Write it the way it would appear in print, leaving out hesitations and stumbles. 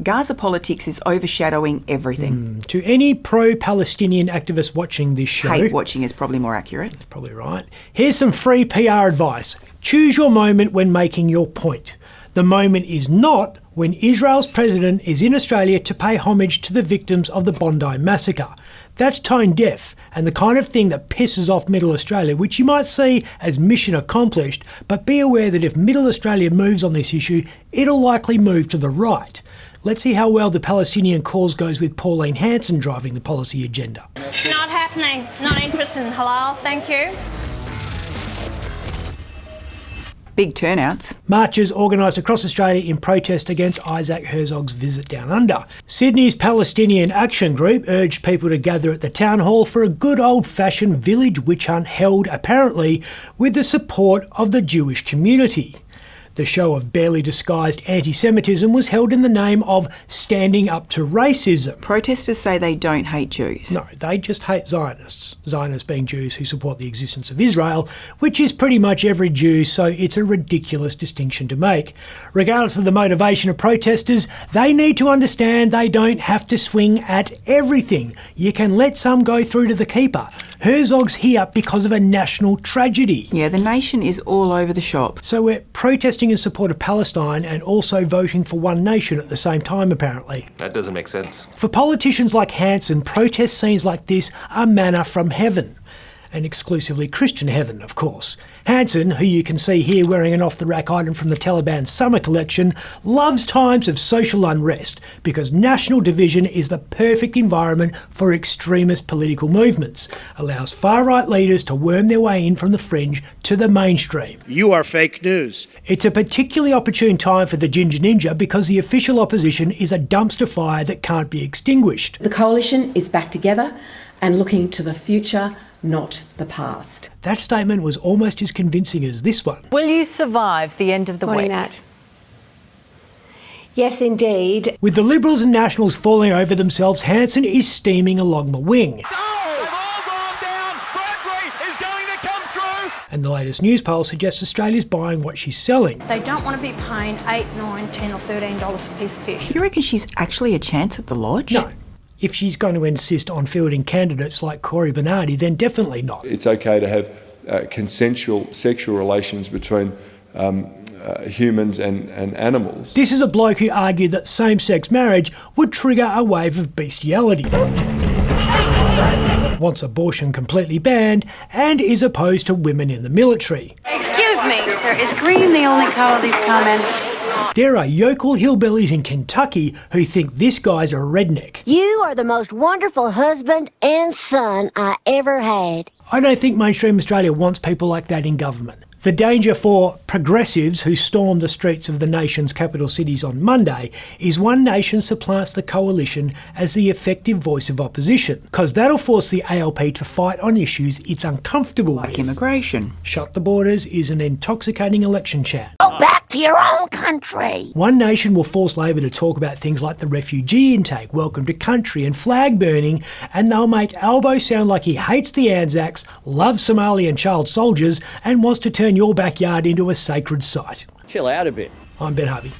Gaza politics is overshadowing everything. To any pro-Palestinian activists watching this show... Hate watching is probably more accurate. That's probably right. Here's some free PR advice. Choose your moment when making your point. The moment is not when Israel's president is in Australia to pay homage to the victims of the Bondi massacre. That's tone deaf and the kind of thing that pisses off Middle Australia, which you might see as mission accomplished, but be aware that if Middle Australia moves on this issue, it'll likely move to the right. Let's see how well the Palestinian cause goes with Pauline Hanson driving the policy agenda. Not happening. Not interested in halal. Thank you. Big turnouts. Marches organised across Australia in protest against Isaac Herzog's visit down under. Sydney's Palestinian Action Group urged people to gather at the town hall for a good old-fashioned village witch hunt held, apparently, with the support of the Jewish community. The show of barely disguised anti-Semitism was held in the name of standing up to racism. Protesters say they don't hate Jews. No, they just hate Zionists. Zionists being Jews who support the existence of Israel, which is pretty much every Jew, so it's a ridiculous distinction to make. Regardless of the motivation of protesters, they need to understand they don't have to swing at everything. You can let some go through to the keeper. Herzog's here because of a national tragedy. Yeah, the nation is all over the shop. So we're protesting in support of Palestine and also voting for one nation at the same time, apparently. That doesn't make sense. For politicians like Hanson, protest scenes like this are manna from heaven. And exclusively Christian heaven, of course. Hanson, who you can see here wearing an off-the-rack item from the Taliban summer collection, loves times of social unrest because national division is the perfect environment for extremist political movements, allows far-right leaders to worm their way in from the fringe to the mainstream. You are fake news. It's a particularly opportune time for the Ginger Ninja because the official opposition is a dumpster fire that can't be extinguished. The coalition is back together and looking to the future, not the past. That statement was almost as convincing as this one. Will you survive the end of the week? Nat. Yes, indeed. With the Liberals and Nationals falling over themselves, Hanson is steaming along the wing. And the latest news poll suggests Australia's buying what she's selling. They don't want to be paying $8, $9, $10 or $13 a piece of fish. You reckon she's actually a chance at the Lodge? No. If she's going to insist on fielding candidates like Corey Bernardi, then definitely not. It's okay to have consensual sexual relations between humans and animals. This is a bloke who argued that same-sex marriage would trigger a wave of bestiality. Wants abortion completely banned and is opposed to women in the military. Excuse me, sir, is green the only colour these come in? There are yokel hillbillies in Kentucky who think this guy's a redneck. You are the most wonderful husband and son I ever had. I don't think mainstream Australia wants people like that in government. The danger for progressives who stormed the streets of the nation's capital cities on Monday is one nation supplants the coalition as the effective voice of opposition, because that'll force the ALP to fight on issues it's uncomfortable with. Like immigration. Shut the borders is an intoxicating election chant. Go back to your own country. One nation will force Labor to talk about things like the refugee intake, welcome to country and flag burning, and they'll make Albo sound like he hates the Anzacs, loves Somalian child soldiers, and wants to turn your backyard into a sacred site. Chill out a bit. I'm Ben Harvey.